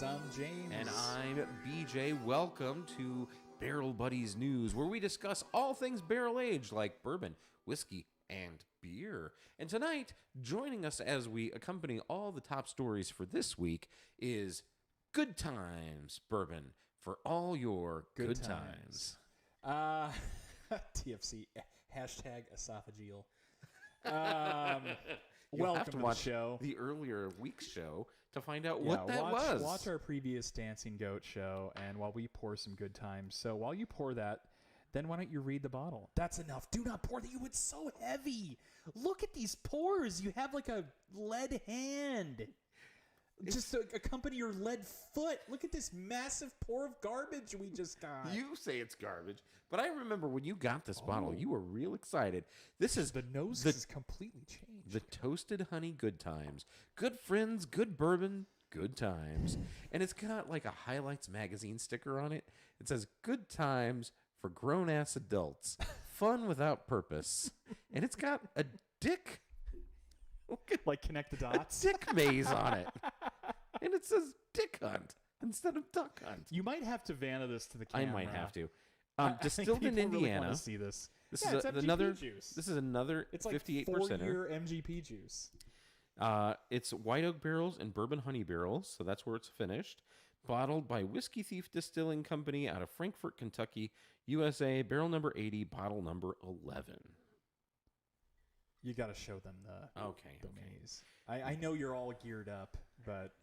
Buddies. I'm James. And I'm BJ. Welcome to Barrel Buddies News, where we discuss all things barrel-aged like bourbon, whiskey, and beer. And tonight, joining us as we accompany all the top stories for this week is Good Times Bourbon for all your good times. TFC, hashtag esophageal. You'll Welcome have to to watch the show. the earlier week's show to find out what that was. Watch our previous Dancing Goat show, and while we pour some good times. So while you pour that, then why don't you read the bottle? That's enough. Do not pour that. It's so heavy. Look at these pours. You have like a lead hand. Just to accompany your lead foot. Look at this massive pour of garbage we just got. You say it's garbage, but I remember when you got this bottle, you were real excited. This is The nose has completely changed. the Toasted Honey Good Times. Good friends, good bourbon, good times. And it's got like a Highlights magazine sticker on it. It says Good Times for grown-ass adults. Fun without purpose. And it's got a dick... Like connect the dots. dick maze on it. And it says Dick Hunt instead of Duck Hunt. You might have to Vanna this to the camera. I might have to. I think Distilled in people really Indiana. want to see this. This Yeah, is it's MGP another juice. This is another It's like 58%. 4-year MGP juice. It's white oak barrels and bourbon honey barrels, so that's where it's finished. Bottled by Whiskey Thief Distilling Company out of Frankfort, Kentucky, USA. Barrel number 80, bottle number 11. You got to show them the Okay. maze. I know you're all geared up, but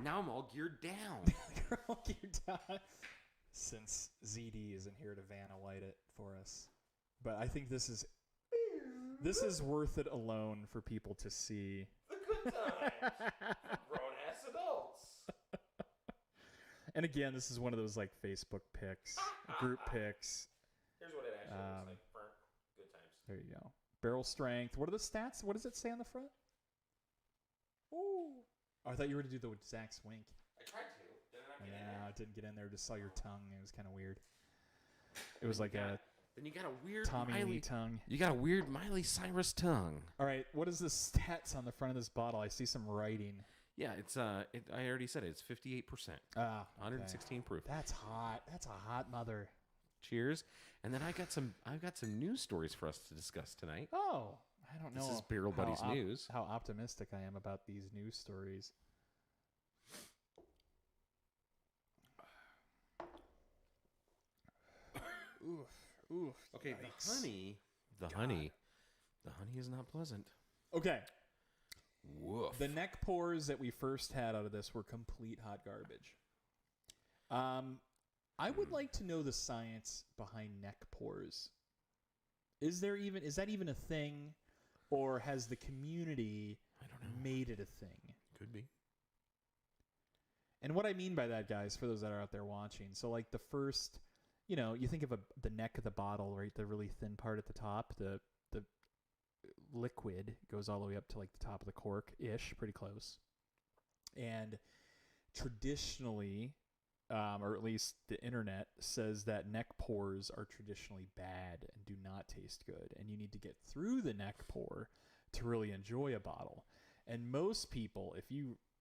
Now I'm all geared down. you're all geared up since ZD isn't here to Vanna White it for us. But I think this is worth it alone for people to see. The good times. Grown ass adults. And again, this is one of those like Facebook pics, group pics. Here's what it actually looks like for good times. There you go. Barrel strength. What are the stats? What does it say on the front? Ooh. Oh, I thought you were to do the Zach's wink. I tried to. Did I not get in Yeah, there? it didn't get in there. Just saw your tongue. It was kind of weird. It was like a Then you got a weird Tommy Miley Lee tongue. You got a weird Miley Cyrus tongue. All right, what is the stats on the front of this bottle? I see some writing. Yeah, it's I already said it. It's 58%. Ah, 116 proof. That's hot. That's a hot mother. Cheers. And then I've got some news stories for us to discuss tonight. Oh, I don't know. This is Barrel Buddies News. How optimistic I am about these news stories. Oof. Okay, yikes. the honey is not pleasant. Okay. Woof. The neck pours that we first had out of this were complete hot garbage. I would like to know the science behind neck pours. Is that even a thing, or has the community made it a thing? Could be. And what I mean by that, guys, for those that are out there watching, so like the first, you think of the neck of the bottle, right? The really thin part at the top, the liquid goes all the way up to like the top of the cork-ish, pretty close. And traditionally, or at least the internet says that neck pours are traditionally bad and do not taste good. And you need to get through the neck pour to really enjoy a bottle. And most people,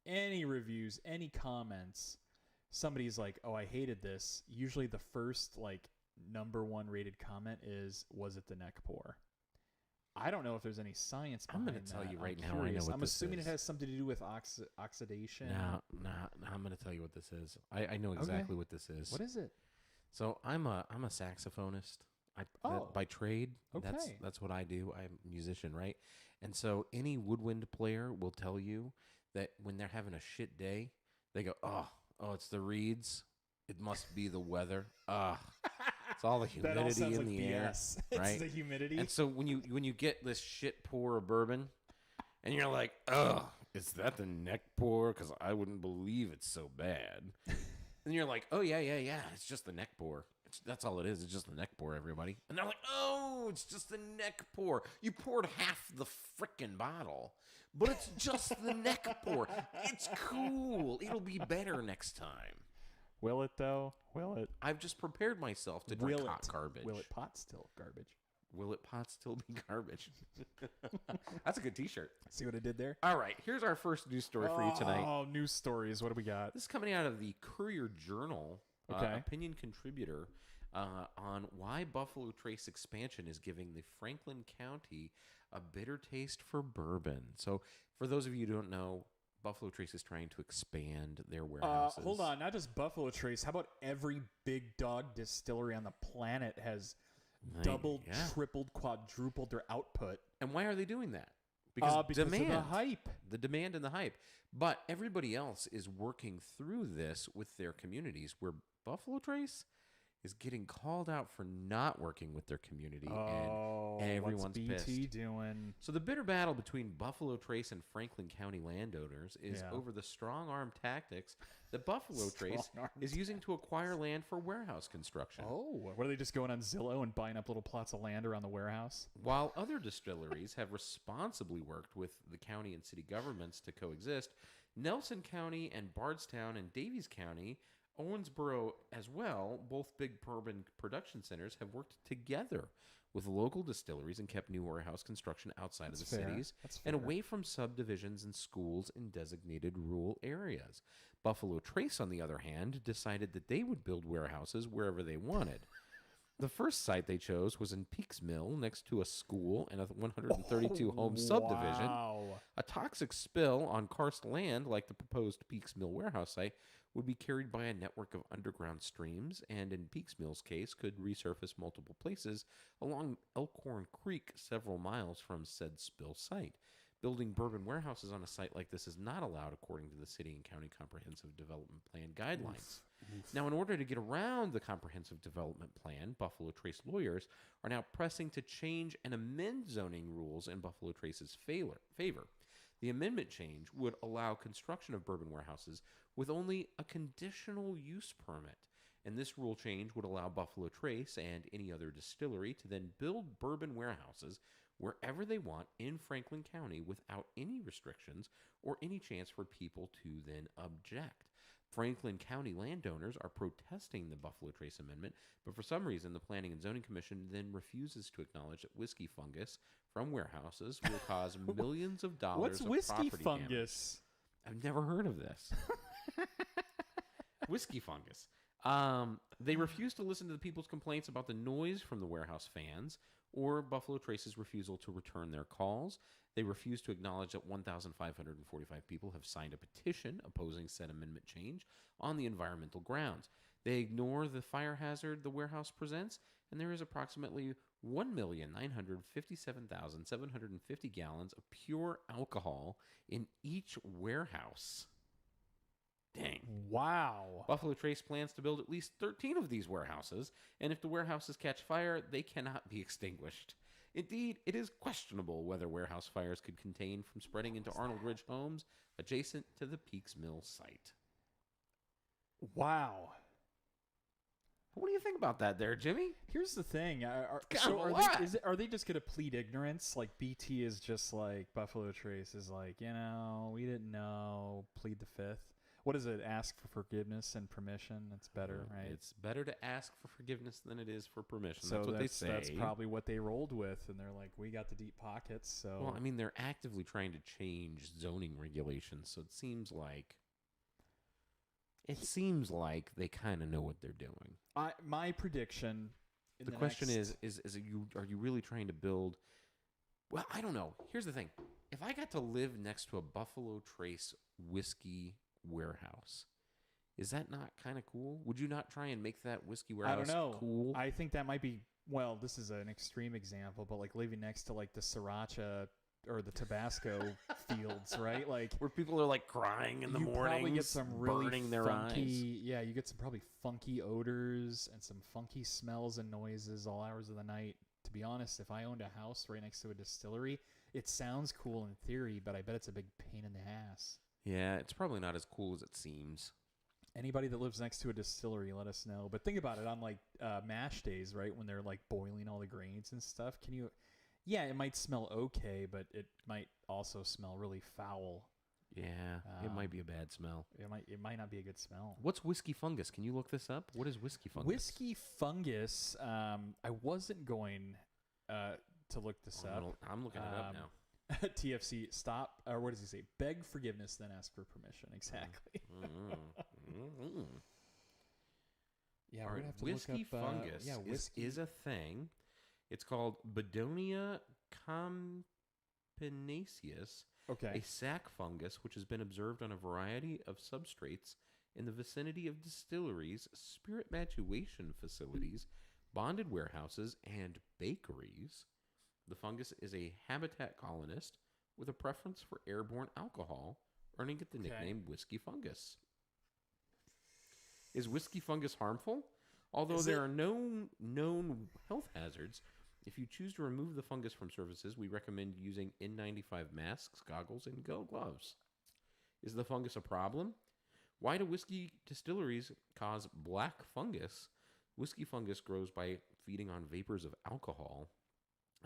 any reviews, any comments, somebody's like, oh, I hated this. Usually the first like number one rated comment was it the neck pour? I don't know if there's any science behind that. I'm going to tell you right now. Curious. I know what I'm this assuming is. it has something to do with oxidation. No, I'm going to tell you what this is. I know exactly what this is. What is it? So I'm a saxophonist. By trade. Okay. That's what I do. I'm a musician, right? And so any woodwind player will tell you that when they're having a shit day, they go, oh, it's the reeds. It must be the weather. It's all the That all humidity sounds in like the BS. air, right? It's the humidity. And so when you get this shit pour of bourbon, and you're like, is that the neck pour? Because I wouldn't believe it's so bad. And you're like, oh yeah, it's just the neck pour. That's all it is. It's just the neck pour, everybody. And they're like, oh, it's just the neck pour. You poured half the frickin' bottle, but it's just the neck pour. It's cool. It'll be better next time. Will it though? Will it? I've just prepared myself to drink hot garbage. Will it pot still garbage? Will it pot still be garbage? That's a good T-shirt. See what I did there? All right, here's our first news story for you tonight. Oh, news stories. What do we got? This is coming out of the Courier Journal, Okay. opinion contributor, on why Buffalo Trace expansion is giving the Franklin County a bitter taste for bourbon. So, for those of you who don't know, Buffalo Trace is trying to expand their warehouses. Hold on, not just Buffalo Trace. How about every big dog distillery on the planet has doubled, tripled, quadrupled their output? And why are they doing that? Because demand, of the hype. the demand and the hype. But everybody else is working through this with their communities, where Buffalo Trace is getting called out for not working with their community, and everyone's what's BT pissed. doing? So the bitter battle between Buffalo Trace and Franklin County landowners is over the strong-arm tactics that Buffalo Trace is using to acquire land for warehouse construction. Oh, what are they just going on Zillow and buying up little plots of land around the warehouse? While other distilleries have responsibly worked with the county and city governments to coexist, Nelson County and Bardstown and Davies County, Owensboro as well, both big bourbon production centers, have worked together with local distilleries and kept new warehouse construction outside of the cities and away from subdivisions and schools in designated rural areas. Buffalo Trace, on the other hand, decided that they would build warehouses wherever they wanted. The first site they chose was in Peaks Mill, next to a school and a 132-home subdivision. Wow. A toxic spill on karst land, like the proposed Peaks Mill warehouse site, would be carried by a network of underground streams, and in Peaks Mill's case, could resurface multiple places along Elkhorn Creek several miles from said spill site. Building bourbon warehouses on a site like this is not allowed according to the City and County Comprehensive Development Plan guidelines. Now, in order to get around the Comprehensive Development Plan, Buffalo Trace lawyers are now pressing to change and amend zoning rules in Buffalo Trace's favor. The amendment change would allow construction of bourbon warehouses with only a conditional use permit. And this rule change would allow Buffalo Trace and any other distillery to then build bourbon warehouses wherever they want in Franklin County without any restrictions or any chance for people to then object. Franklin County landowners are protesting the Buffalo Trace Amendment, but for some reason the Planning and Zoning Commission then refuses to acknowledge that whiskey fungus from warehouses will cause millions of dollars What's of whiskey property fungus? damage. I've never heard of this. Whiskey fungus. They refuse to listen to the people's complaints about the noise from the warehouse fans or Buffalo Trace's refusal to return their calls. They refuse to acknowledge that 1,545 people have signed a petition opposing said amendment change on the environmental grounds. They ignore the fire hazard the warehouse presents, and there is approximately 1,957,750 gallons of pure alcohol in each warehouse. Dang. Wow. Buffalo Trace plans to build at least 13 of these warehouses, and if the warehouses catch fire, they cannot be extinguished. Indeed, it is questionable whether warehouse fires could contain from spreading into Arnold Ridge homes adjacent to the Peaks Mill site. Wow. What do you think about that there, Jimmy? Here's the thing. Are they just going to plead ignorance? Like BT is just like Buffalo Trace is like, we didn't know. Plead the fifth. What is it? Ask for forgiveness and permission. It's better, right? It's better to ask for forgiveness than it is for permission. So that's what they say. That's probably what they rolled with, and they're like, we got the deep pockets. So well, I mean, they're actively trying to change zoning regulations, so it seems like they kind of know what they're doing. My prediction. The question is are you really trying to build? Well, I don't know. Here's the thing: if I got to live next to a Buffalo Trace whiskey warehouse, is that not kind of cool? Would you not try and make that whiskey warehouse cool? I think that might be, well, this is an extreme example, but like living next to like the Sriracha or the Tabasco fields, right? Like where people are like crying in the morning, probably get some really burning their funky, eyes. Yeah, you get some probably funky odors and some funky smells and noises all hours of the night. To be honest, if I owned a house right next to a distillery, it sounds cool in theory, but I bet it's a big pain in the ass. Yeah, it's probably not as cool as it seems. Anybody that lives next to a distillery, let us know. But think about it on like mash days, right? When they're like boiling all the grains and stuff. Yeah, it might smell okay, but it might also smell really foul. Yeah, it might be a bad smell. It might not be a good smell. What's whiskey fungus? Can you look this up? What is whiskey fungus? Whiskey fungus, I wasn't going to look this up. I'm looking it up now. TFC, stop, or what does he say? Beg forgiveness, then ask for permission. Exactly. Yeah, we're gonna have to whiskey look up. fungus Whiskey is a thing. It's called Bedonia campinaceus, Okay. a sac fungus which has been observed on a variety of substrates in the vicinity of distilleries, spirit maturation facilities, bonded warehouses, and bakeries. The fungus is a habitat colonist with a preference for airborne alcohol, earning it the nickname whiskey fungus. Is whiskey fungus harmful? Although there are no known health hazards, if you choose to remove the fungus from surfaces, we recommend using N95 masks, goggles, and gloves. Is the fungus a problem? Why do whiskey distilleries cause black fungus? Whiskey fungus grows by feeding on vapors of alcohol.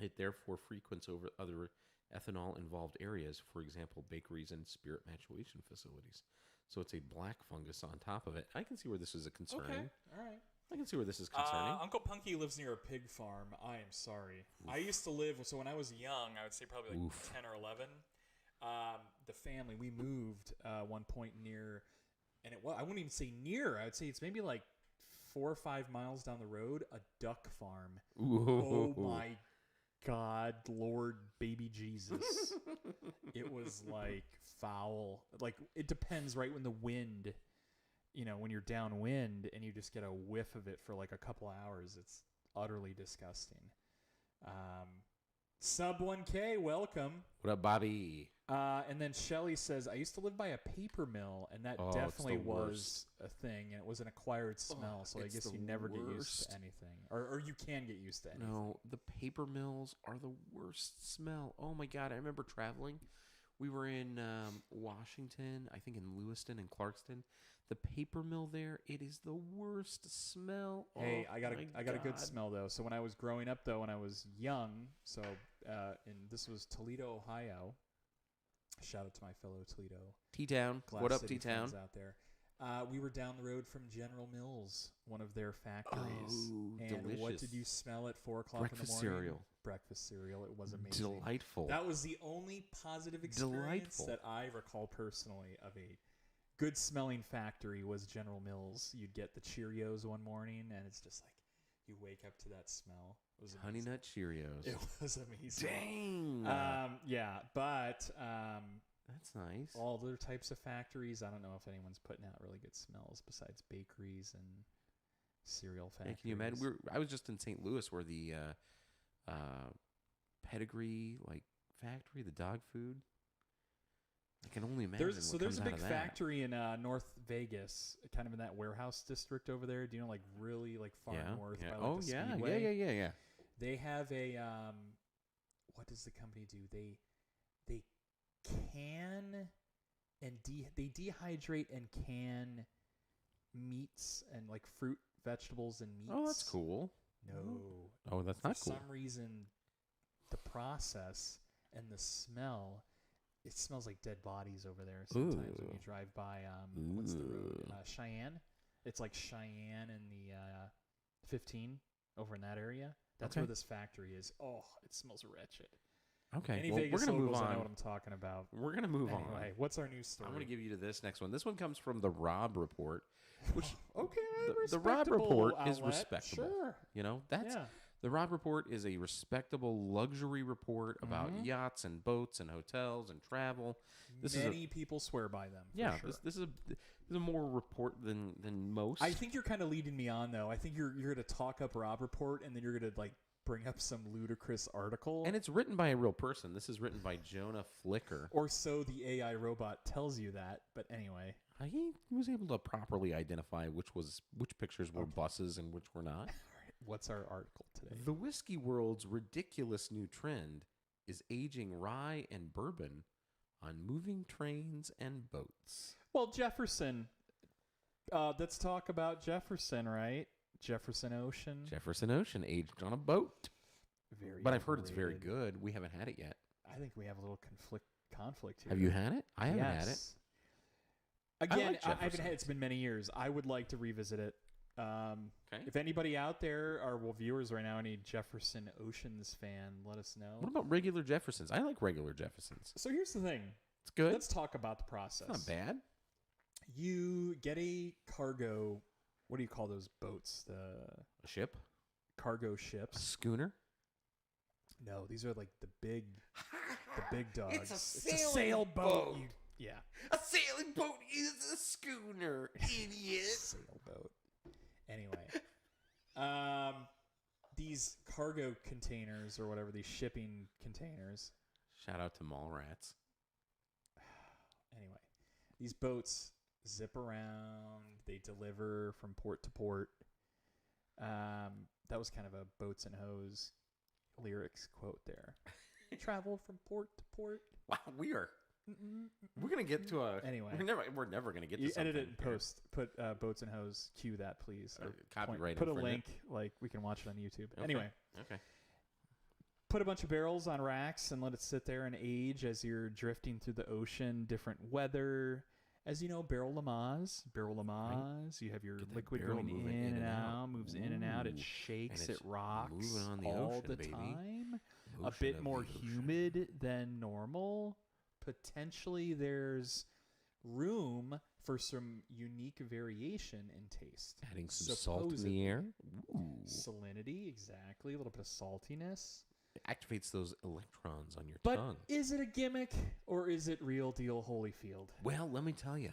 It therefore frequents over other ethanol-involved areas, for example, bakeries and spirit maturation facilities. So it's a black fungus on top of it. I can see where this is a concerning. Okay. All right. I can see where this is concerning. Uncle Punky lives near a pig farm. I am sorry. Oof. I used to live, so when I was young, I would say probably like 10 or 11, the family, we moved one point near, and I wouldn't even say near, I would say it's maybe like 4 or 5 miles down the road, a duck farm. Ooh. Oh my God, Lord, baby Jesus. It was like foul. Like, it depends, right? When the wind, when you're downwind and you just get a whiff of it for like a couple hours, it's utterly disgusting. Sub 1K, welcome. What up, Bobby? And then Shelly says, I used to live by a paper mill, and that definitely was a thing, and it was an acquired smell, so I guess you never get used to anything. Or you can get used to anything. No, the paper mills are the worst smell. Oh, my God. I remember traveling. We were in Washington, I think in Lewiston and Clarkston. The paper mill there, it is the worst smell. Hey, I got a good smell, though. So when I was growing up, though, when I was young, and this was Toledo, Ohio. Shout out to my fellow Toledo. T-Town. What up, T-Town? Out there. We were down the road from General Mills, one of their factories. Oh, and delicious. What did you smell at 4 o'clock in the morning? Cereal. Breakfast cereal. It was amazing. Delightful. That was the only positive experience that I recall personally of a good-smelling factory was General Mills. You'd get the Cheerios one morning, and it's just like you wake up to that smell. It was Honey Nut Cheerios. It was amazing. Dang. But that's nice. All other types of factories, I don't know if anyone's putting out really good smells besides bakeries and cereal factories. Yeah, can you imagine? I was just in St. Louis where the Pedigree factory, the dog food. I can only imagine. There's a big factory in North Vegas, kind of in that warehouse district over there. Do you know, really far north? Yeah. By, the Speedway? Yeah. They have a what does the company do? They can and they dehydrate and can meats and fruit, vegetables, and meats. Oh, that's cool. No. Oh, that's not cool. For some reason, the process and the smell. It smells like dead bodies over there sometimes when you drive by, what's the road? Cheyenne. It's like Cheyenne and the 15 over in that area. That's where this factory is. Oh, it smells wretched. Okay, Any Vegas we're going to move on. I know what I'm talking about. We're going to move on. Anyway, what's our news story? I'm going to give you to this next one. This one comes from the Robb Report, which the Robb Report is outlet. respectable. Sure. The Robb Report is a respectable luxury report about yachts and boats and hotels and travel. Many people swear by them. Yeah, sure. this is a more report than most. I think you're kind of leading me on, though. I think you're going to talk up Robb Report, and then you're going to bring up some ludicrous article. And it's written by a real person. This is written by Jonah Flicker. Or so the AI robot tells you that. But anyway, he was able to properly identify which pictures were buses and which were not. All right. What's our article today? The whiskey world's ridiculous new trend is aging rye and bourbon on moving trains and boats. Well, Jefferson. Let's talk about Jefferson, right? Jefferson Ocean. Jefferson Ocean, aged on a boat. But I've heard it's very good. We haven't had it yet. I think we have a little conflict here. Have you had it? I haven't had it. Again, I haven't had. It's been many years. I would like to revisit it. Okay. If anybody out there, our viewers right now, any Jefferson Oceans fan, let us know. What about regular Jeffersons? I like regular Jeffersons. So here's the thing. It's good. Let's talk about the process. It's not bad. You get a cargo. What do you call those boats? The A ship? cargo A ships. schooner? No, these are like the big dogs. It's a sailboat. sailboat. Yeah, A sailing boat is a schooner, idiot. sailboat. Anyway, these cargo containers or whatever, these shipping containers. Shout out to mall rats. Anyway, these boats zip around. They deliver from port to port. That was kind of a Boats and Hose lyrics quote there. Travel from port to port. Wow, we're gonna get to a Anyway. We're never gonna get You to something. edit it and here. post. Put Boats and Hose. Cue that, please. Or Copyright put a infringement. link. Like we can watch it on YouTube. Okay. Anyway, Okay. put a bunch of barrels on racks and let it sit there and age as you're drifting through the ocean. Different weather. As you know, Barrel Lamaze. You have your Get that liquid barrel going moving in and out, moves in and out. It Ooh. shakes, And it it's rocks moving on the all ocean, the baby. time. A Ocean bit of more the ocean. humid than normal. Potentially, there's room for some unique variation in taste. Adding some salt in the air. Ooh. Salinity, exactly. A little bit of saltiness. It activates those electrons on your But tongue. is it a gimmick or is it real deal Holyfield? Well, let me tell you,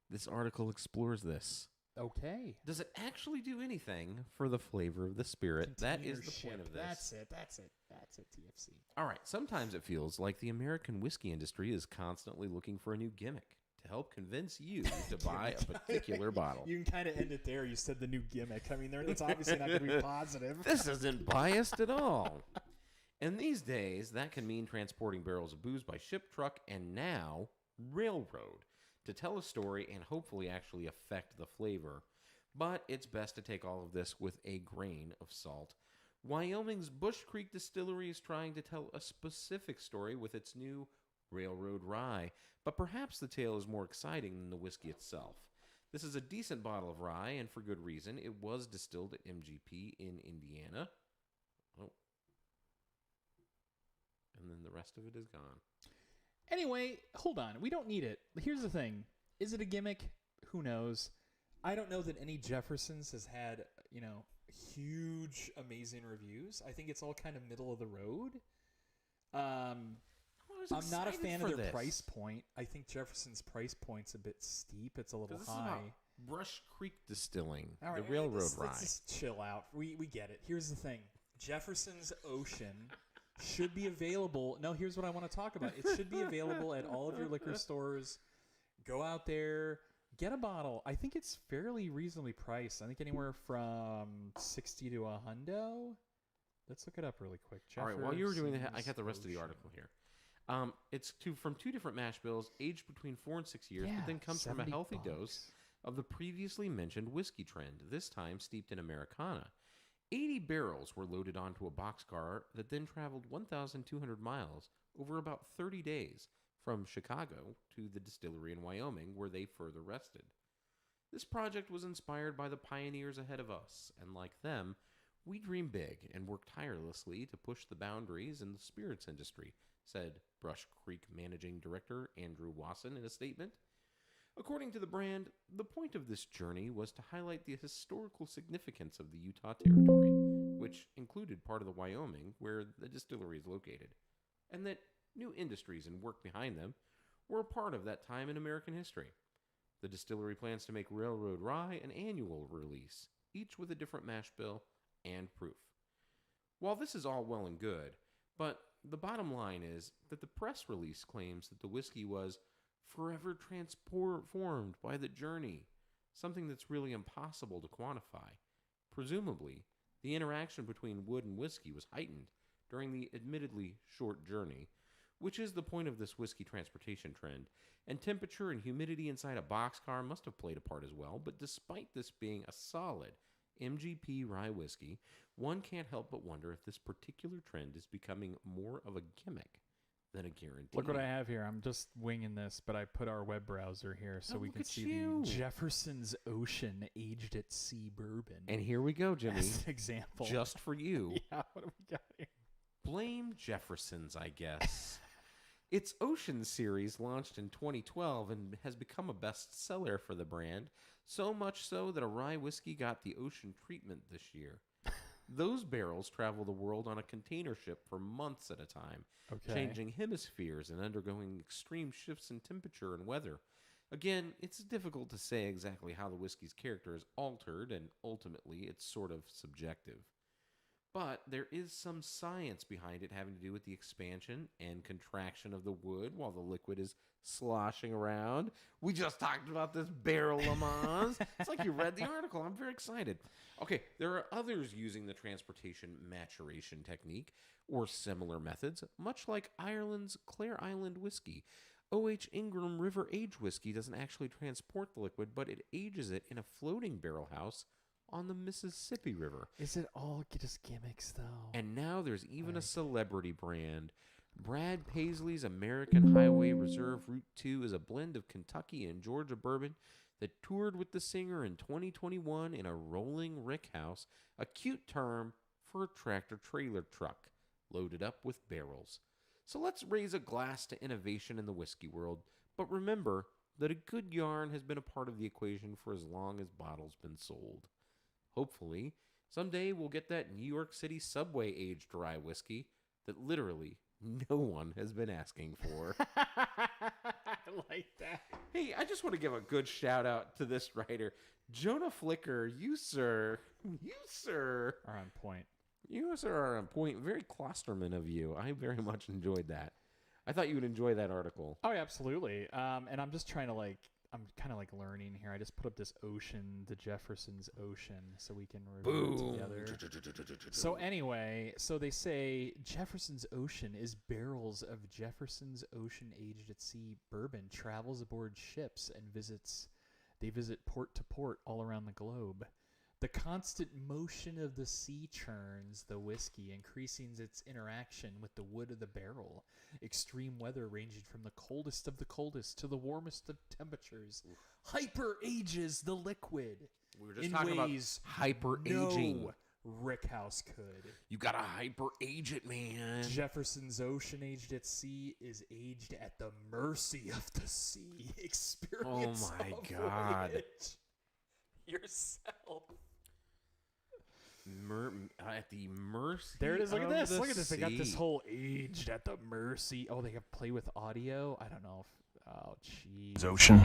this article explores this. Okay. Does it actually do anything for the flavor of the spirit? That is the point of this. That's it, TFC. All right, sometimes it feels like the American whiskey industry is constantly looking for a new gimmick to help convince you to buy a particular bottle. You can kind of end it there. You said the new gimmick. I mean, that's obviously not going to be positive. This isn't biased at all. And these days, that can mean transporting barrels of booze by ship, truck, and now railroad to tell a story and hopefully actually affect the flavor. But it's best to take all of this with a grain of salt. Wyoming's Bush Creek Distillery is trying to tell a specific story with its new Railroad Rye, but perhaps the tale is more exciting than the whiskey itself. This is a decent bottle of rye, and for good reason. It was distilled at MGP in Indiana. Oh. And then the rest of it is gone. Anyway, hold on. We don't need it. Here's the thing. Is it a gimmick? Who knows? I don't know that any Jeffersons has had, huge, amazing reviews. I think it's all kind of middle of the road. I'm not a fan of their price point. I think Jefferson's price point's a bit steep. It's a little This high. is about Brush Creek Distilling, All right, the Railroad let's Rye. just chill out. We get it. Here's the thing. Jefferson's Ocean should be available. No, here's what I want to talk about. It should be available at all of your liquor stores. Go out there, get a bottle. I think it's fairly reasonably priced. I think anywhere from $60 to $100. Let's look it up really quick. All right, while you were doing that, I Jefferson's got the rest of the Ocean. article here. It's from two different mash bills, aged between 4 and 6 years, but then comes from a healthy dose of the previously mentioned whiskey trend, this time steeped in Americana. 80 barrels were loaded onto a boxcar that then traveled 1,200 miles over about 30 days from Chicago to the distillery in Wyoming, where they further rested. This project was inspired by the pioneers ahead of us, and like them, we dream big and work tirelessly to push the boundaries in the spirits industry, said Brush Creek Managing Director Andrew Wasson in a statement. According to the brand, the point of this journey was to highlight the historical significance of the Utah Territory, which included part of the Wyoming where the distillery is located, and that new industries and work behind them were a part of that time in American history. The distillery plans to make Railroad Rye an annual release, each with a different mash bill and proof. While this is all well and good, but the bottom line is that the press release claims that the whiskey was forever transformed by the journey, something that's really impossible to quantify. Presumably, the interaction between wood and whiskey was heightened during the admittedly short journey, which is the point of this whiskey transportation trend, and temperature and humidity inside a boxcar must have played a part as well, but despite this being a solid MGP rye whiskey, one can't help but wonder if this particular trend is becoming more of a gimmick than a guarantee. Look what I have here. I'm just winging this, but I put our web browser here so we look can at see you. the Jefferson's Ocean aged at sea bourbon. And here we go, Jimmy. as an example. Just for you. Yeah, what do we got here? Blame Jefferson's, I guess. Its Ocean series launched in 2012 and has become a bestseller for the brand, so much so that a rye whiskey got the Ocean treatment this year. Those barrels travel the world on a container ship for months at a time, changing hemispheres and undergoing extreme shifts in temperature and weather. Again, it's difficult to say exactly how the whiskey's character is altered, and ultimately it's sort of subjective. But there is some science behind it having to do with the expansion and contraction of the wood while the liquid is sloshing around. We just talked about this barrel Lamans. It's like you read the article. I'm very excited. Okay, there are others using the transportation maturation technique or similar methods, much like Ireland's Clare Island whiskey. O.H. Ingram River Age whiskey doesn't actually transport the liquid, but it ages it in a floating barrel house on the Mississippi River. Is it all just gimmicks, though? And now there's even a celebrity brand. Brad Paisley's American Highway Reserve Route 2 is a blend of Kentucky and Georgia bourbon that toured with the singer in 2021 in a rolling rick house, a cute term for a tractor-trailer truck loaded up with barrels. So let's raise a glass to innovation in the whiskey world, but remember that a good yarn has been a part of the equation for as long as bottles been sold. Hopefully, someday we'll get that New York City subway aged rye whiskey that literally no one has been asking for. I like that. Hey, I just want to give a good shout out to this writer. Jonah Flicker, you sir, Are on point. you sir are on point. Very Klosterman of you. I very much enjoyed that. I thought you would enjoy that article. Oh, yeah, absolutely. And I'm just trying to I'm kind of learning here. I just put up this Ocean, the Jefferson's Ocean, so we can review it together. So anyway, so they say Jefferson's Ocean is barrels of Jefferson's Ocean aged at sea bourbon travels aboard ships and they visit port to port all around the globe. The constant motion of the sea churns the whiskey, increasing its interaction with the wood of the barrel. Extreme weather ranging from the coldest of the coldest to the warmest of temperatures hyper ages the liquid. We were just talking about hyper aging. No rickhouse could. You gotta hyper age it, man. Jefferson's Ocean aged at sea is aged at the mercy of the sea. Experience. Oh my God. Voyage yourself. At the mercy. There it is. Look at this. of the Look at this. They got this sea. whole aged at the mercy. Oh, they have play with audio. I don't know if. Oh, jeez. Ocean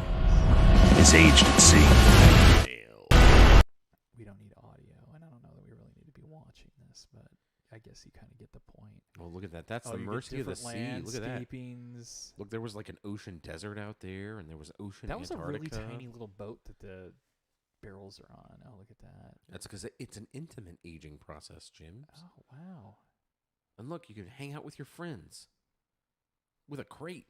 is aged at sea. We don't need audio, and I don't know that we really need to be watching this, but I guess you kind of get the point. Oh, look at that. That's Oh, the you get mercy of the different sea. Look at that. landscapings. Look, there was like an ocean desert out there, and there was ocean That was Antarctica. a really tiny little boat that the barrels are on. Oh, look at that. That's because it's an intimate aging process, Jim. Oh, wow. And look, you can hang out with your friends with a crate.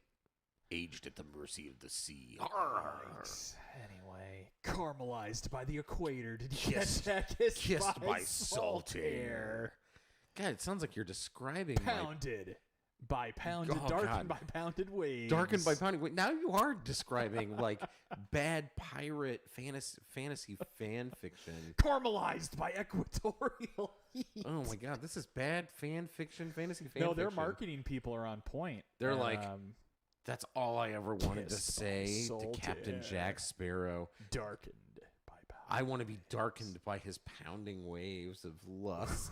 Aged at the mercy of the sea. Right. Anyway, caramelized by the equator. Did you Kissed- catch that? Kissed by salt air. God, it sounds like you're describing like Pounded by pounded, Oh, darkened God. by pounded waves. darkened by pounding. Wait, now you are describing like bad pirate fantasy fan fiction. Caramelized by equatorial heat. Oh my God, this is bad fan fiction, fantasy fan No, fiction. their marketing people are on point. They're like, that's all I ever wanted to Kissed by say to salt Captain air. Jack Sparrow. darkened by pounded. I want to be darkened by his pounding waves of lust.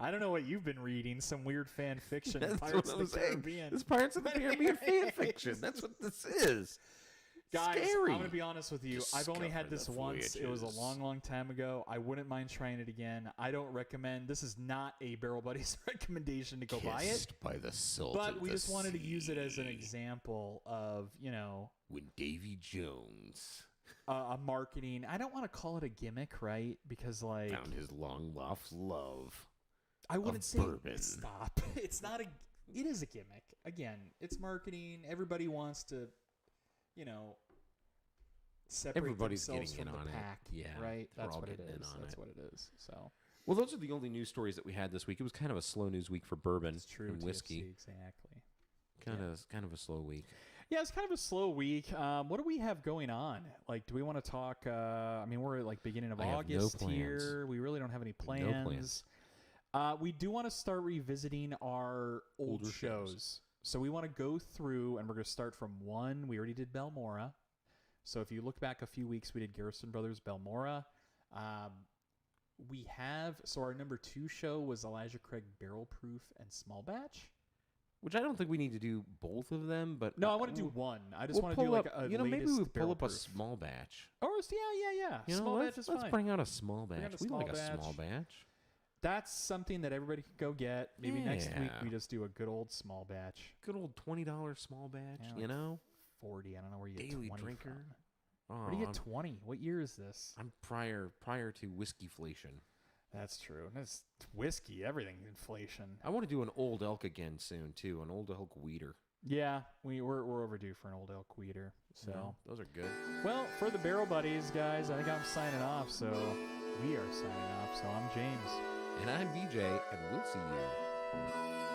I don't know what you've been reading. Some weird fan fiction. That's Pirates what of I'm the saying. Caribbean. This Pirates of the Caribbean fan fiction. That's what this is. Guys, Scary. I'm going to be honest with you. I've only had Discover this the once. It was a voyages. long, long time ago. I wouldn't mind trying it again. I don't recommend. This is not a Barrel Buddies recommendation to go buy it. Kissed by the salt But of we the just wanted to use it as an sea. example of, When Davy Jones a marketing. I don't want to call it a gimmick, right? Because, like, found his long lost love. I wouldn't say bourbon. stop. It is a gimmick. Again, it's marketing. Everybody wants to, separate Everybody's themselves getting from in the on it. pack. Yeah, right. we're That's all what it getting in is. on That's it. what it is. So, Well, those are the only news stories that we had this week. It was kind of a slow news week for bourbon It's true. and whiskey. TFC, exactly. Kind of a slow week. Yeah, it's kind of a slow week. What do we have going on? Like, do we want to talk? I mean, we're at like beginning of I have no August plans. here. We really don't have any plans. No plans. We do want to start revisiting our old Older shows. shows. So we want to go through, and we're going to start from one. We already did Belmora. So if you look back a few weeks, we did Garrison Brothers Belmora. So our number 2 show was Elijah Craig Barrel Proof and Small Batch. Which I don't think we need to do both of them, but No, I want to do one. I just want to do pull like up, a maybe latest we pull barrel up a proof. small batch. Or yeah. You know, Small let's, batch is let's fine. bring out a small Bring out batch. a We small like a batch. small batch. That's something that everybody can go get. Maybe next week Yeah. we just do a good old small batch. Good old $20 small batch. Yeah, you like know, 40. I don't know where you get daily 20 drinker. from. Oh, Where do you get 20? What year is this? I'm prior to whiskeyflation. That's true. That's whiskey, everything, inflation. I want to do an old elk again soon too. An old elk weeder. Yeah, we're overdue for an old elk weeder. So, You know, those are good. well, for the Barrel Buddies, guys, I think I'm signing off. So, we are signing off. So, I'm James. And I'm BJ, and we'll see you